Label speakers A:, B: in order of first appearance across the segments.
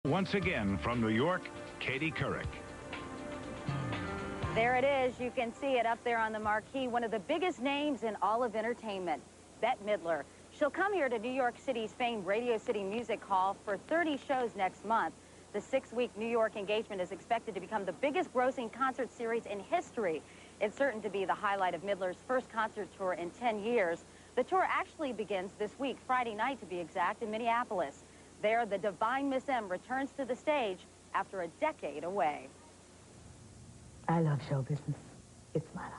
A: Once again, from New York, Katie Couric.
B: There it is. You can see it up there on the marquee. One of the biggest names in all of entertainment, Bette Midler. She'll come here to New York City's famed Radio City Music Hall for 30 shows next month. The 6-week New York engagement is expected to become the biggest grossing concert series in history. It's certain to be the highlight of Midler's first concert tour in 10 years. The tour actually begins this week, Friday night to be exact, in Minneapolis. There, the Divine Miss M returns to the stage after a decade away.
C: I love show business. It's my life.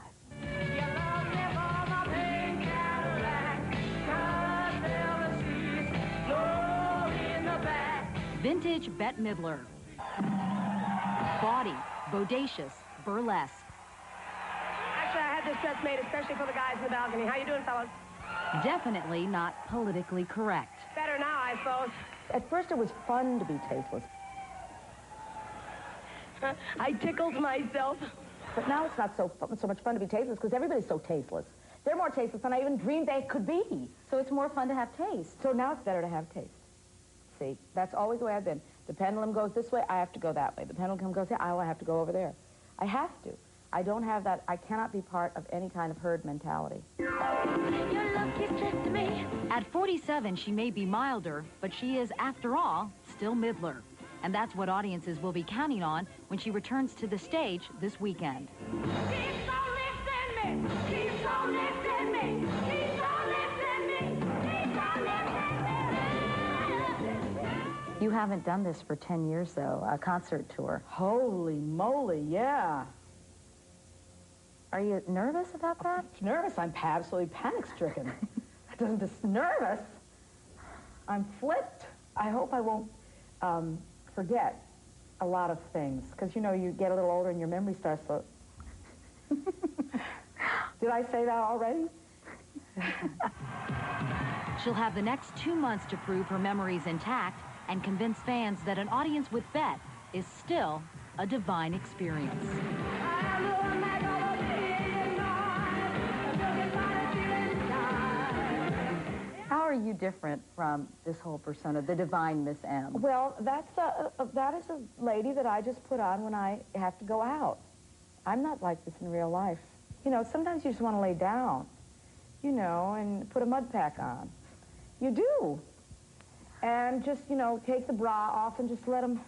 B: Vintage Bette Midler. Bawdy, bodacious, burlesque.
D: Actually, I had this dress made especially for the guys in the balcony. How you doing, fellas?
B: Definitely not politically correct.
D: Better now, I suppose.
C: At first, it was fun to be tasteless.
D: I tickled myself.
C: But now it's not so much fun to be tasteless because everybody's so tasteless. They're more tasteless than I even dreamed they could be.
B: So it's more fun to have taste.
C: So now it's better to have taste. See, that's always the way I've been. The pendulum goes this way, I have to go that way. The pendulum goes here, I have to go over there. I have to. I don't have that. I cannot be part of any kind of herd mentality.
B: At 47, she may be milder, but she is, after all, still Midler. And that's what audiences will be counting on when she returns to the stage this weekend. You haven't done this for 10 years, though, a concert tour.
C: Holy moly, yeah.
B: Are you nervous about that?
C: Nervous? I'm absolutely panic-stricken. That doesn't just nervous. I'm flipped. I hope I won't forget a lot of things, because, you know, you get a little older and your memory starts to... Did I say that already?
B: She'll have the next 2 months to prove her memory's intact and convince fans that an audience with Bette is still a divine experience. How are you different from this whole persona, the Divine Miss M?
C: Well, that is a lady that I just put on when I have to go out. I'm not like this in real life. You know, sometimes you just want to lay down, you know, and put a mud pack on. You do. And just, you know, take the bra off and just let them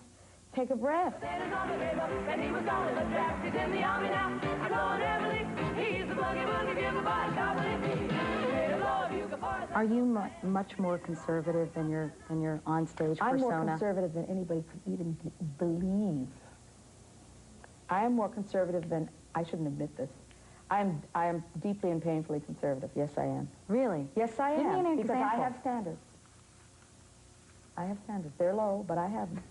C: take a breath.
B: Are you much more conservative than your on-stage persona?
C: I'm more conservative than anybody could even believe. I am more conservative than, I shouldn't admit this. I am deeply and painfully conservative. Yes, I am.
B: Really?
C: Yes, I am.
B: Give me an
C: because
B: example.
C: I have standards. I have standards. They're low, but I have them.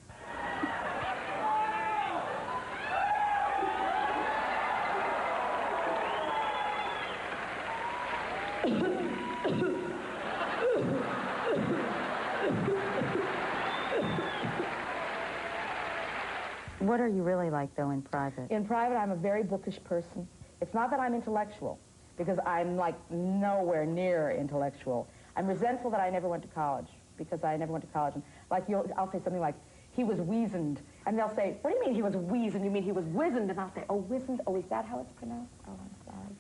B: What are you really like, though, in private?
C: In private, I'm a very bookish person. It's not that I'm intellectual, because I'm, like, nowhere near intellectual. I'm resentful that I never went to college, because I never went to college. And, like, I'll say something like, he was weazened. And they'll say, what do you mean he was weazened? You mean he was wizened? And I'll say, oh, wizened? Oh, is that how it's pronounced? Oh, I'm sorry.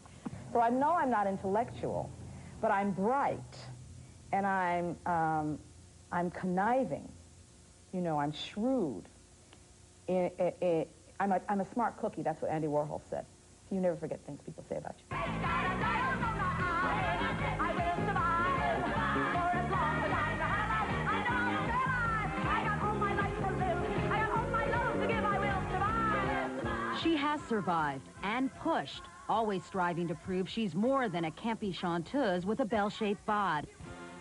C: So I know I'm not intellectual, but I'm bright. And I'm conniving. You know, I'm shrewd. I'm a smart cookie. That's what Andy Warhol said. You never forget things people say about you.
B: She has survived and pushed, always striving to prove she's more than a campy chanteuse with a bell-shaped bod,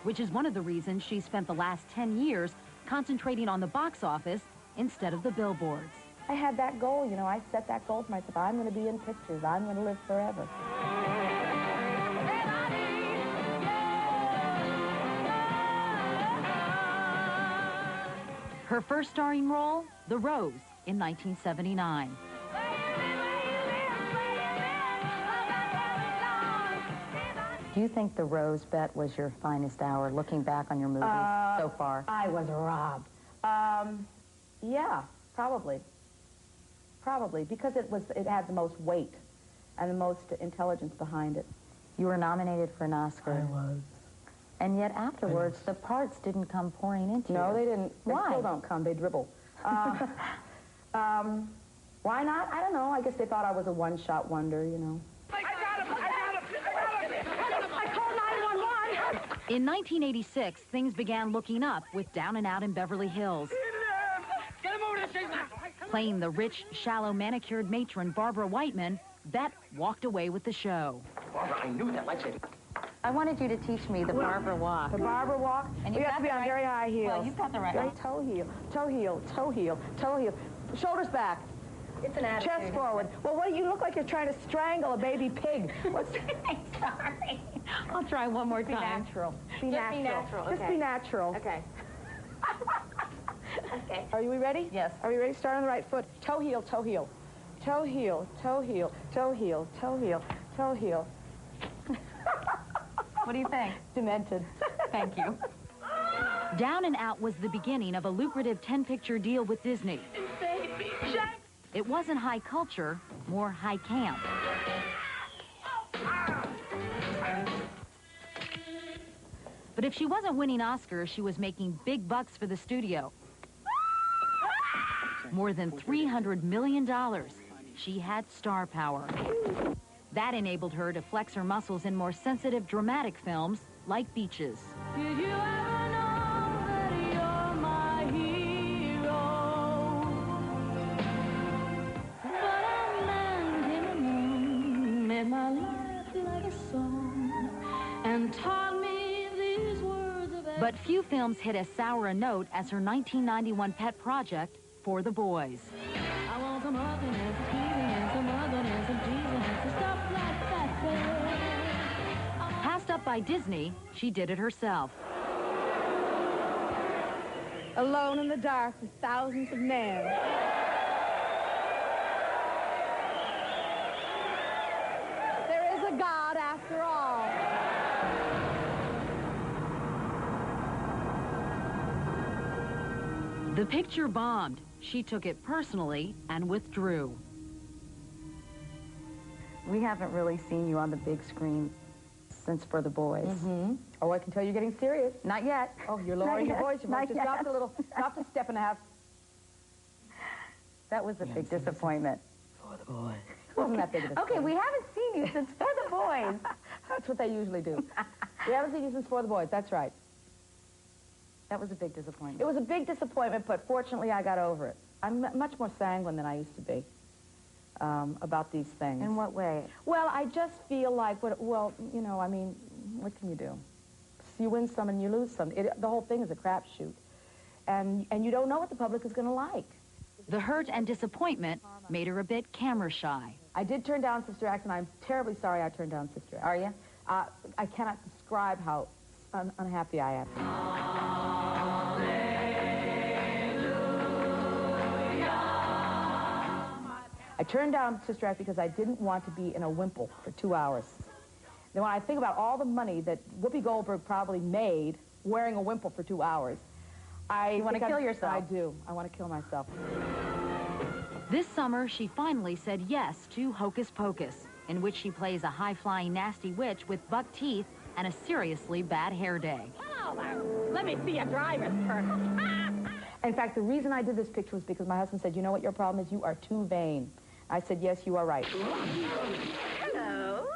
B: which is one of the reasons she spent the last 10 years concentrating on the box office instead of the billboards.
C: I had that goal, you know, I set that goal for myself. I'm going to be in pictures. I'm going to live forever.
B: Her first starring role, The Rose, in 1979. Do you think The Rose, Bette, was your finest hour, looking back on your movies so far?
C: I was robbed. Yeah, probably. Probably, because it had the most weight and the most intelligence behind it.
B: You were nominated for an Oscar.
C: I was.
B: And yet afterwards, the parts didn't come pouring into you.
C: No, they didn't. They
B: Why?
C: still don't come. They dribble. Why not? I don't know. I guess they thought I was a one-shot wonder, you know.
D: I got him! I called 911!
B: In 1986, things began looking up with Down and Out in Beverly Hills.
D: Get him over to the station!
B: Playing the rich, shallow, manicured matron Barbara Whiteman, Bette walked away with the show.
D: Barbara, I knew that light-saving.
B: I wanted you to teach me the Barbara walk.
C: The Barbara walk.
B: And
C: you have to be on very high heels.
B: Well, you've got the right
C: Very
B: one.
C: toe heel, toe heel, toe heel, toe heel. Shoulders back.
B: It's an attitude.
C: Chest forward. Well, what do you look like you're trying to strangle a baby pig? What's
B: I'm sorry. I'll try one more
C: Be
B: time.
C: natural.
B: Just be natural,
C: Just
B: okay.
C: be natural.
B: Okay. Okay.
C: Are we ready?
B: Yes.
C: Are we ready? Start on the right foot. Toe heel, toe heel. Toe heel, toe heel, toe heel, toe heel, toe heel.
B: What do you think?
C: Demented.
B: Thank you. Down and Out was the beginning of a lucrative 10-picture deal with Disney. It wasn't high culture, more high camp. But if she wasn't winning Oscars, she was making big bucks for the studio. More than $300 million. She had star power. That enabled her to flex her muscles in more sensitive, dramatic films like Beaches.
E: Did you ever know that you're my hero? But a man came along, made my life like a song, and taught me these words of...
B: But few films hit as sour a note as her 1991 pet project, For the Boys.
E: I want some hugging and some squeezing and some hugging and some teasing and some stuff like that, baby.
B: Passed up by Disney, she did it herself.
C: Alone in the dark with thousands of men. There is a God after all.
B: The picture bombed. She took it personally and withdrew. We haven't really seen you on the big screen since For the Boys.
C: Mm-hmm. Oh, I can tell you're getting serious.
B: Not yet.
C: Oh, you're lowering your voice. Your voice just dropped a little, dropped a step and a half.
B: That was a big disappointment.
C: For the Boys. It wasn't that big of a
B: Okay, we haven't seen you since For the Boys.
C: That's what they usually do. We haven't seen you since For the Boys. That's right.
B: That was a big disappointment.
C: It was a big disappointment, but fortunately I got over it. I'm much more sanguine than I used to be about these things.
B: In what way?
C: Well, I just feel like, well, you know, I mean, what can you do? You win some and you lose some. The whole thing is a crapshoot. And you don't know what the public is going to like.
B: The hurt and disappointment made her a bit camera shy.
C: I did turn down Sister Act, and I'm terribly sorry I turned down Sister Act.
B: Are you?
C: I cannot describe how unhappy I am. I turned down Sister Act because I didn't want to be in a wimple for 2 hours. Then when I think about all the money that Whoopi Goldberg probably made wearing a wimple for 2 hours,
B: You want to kill yourself?
C: I do. I want to kill myself.
B: This summer, she finally said yes to Hocus Pocus, in which she plays a high-flying nasty witch with buck teeth and a seriously bad hair day.
D: Hello there. Let me see your driver's permit.
C: In fact, the reason I did this picture was because my husband said, you know what your problem is? You are too vain. I said, yes, you are right.
D: Hello.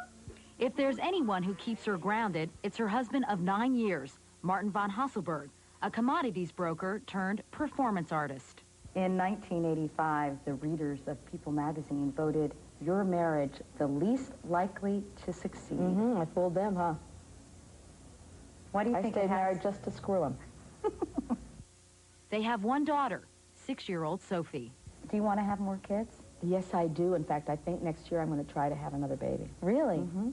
B: If there's anyone who keeps her grounded, it's her husband of 9 years, Martin von Hasselberg, a commodities broker turned performance artist. In 1985, the readers of People magazine voted your marriage the least likely to succeed.
C: Mm-hmm. I fooled them, huh?
B: Why do you
C: I
B: think
C: stayed
B: it has?
C: married just to screw them.
B: They have one daughter, 6-year-old Sophie. Do you want to have more kids?
C: Yes, I do. In fact, I think next year I'm going to try to have another baby.
B: Really?
C: Mm-hmm.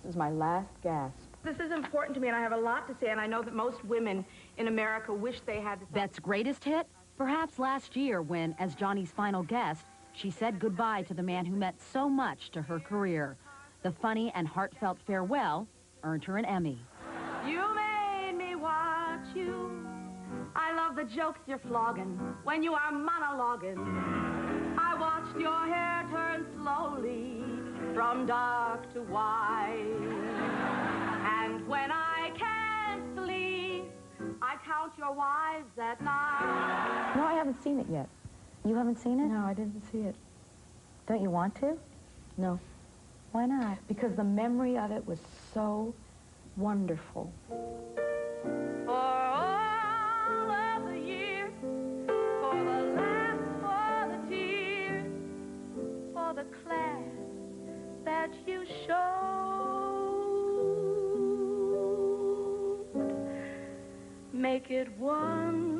C: This is my last gasp.
D: This is important to me, and I have a lot to say, and I know that most women in America wish they had this.
B: Bette's greatest hit? Perhaps last year when, as Johnny's final guest, she said goodbye to the man who meant so much to her career. The funny and heartfelt farewell earned her an Emmy.
D: You made me watch you. I love the
E: the jokes you're flogging when you are monologuing. I watched your hair turn slowly from dark to white. And when I can't sleep, I count your wives at night.
B: No, I haven't seen it yet. You haven't seen it?
C: No, I didn't see it.
B: Don't you want to?
C: No.
B: Why not?
C: Because the memory of it was so wonderful.
E: For all of the years, for the laughs, for the tears, for the class that you showed, make it one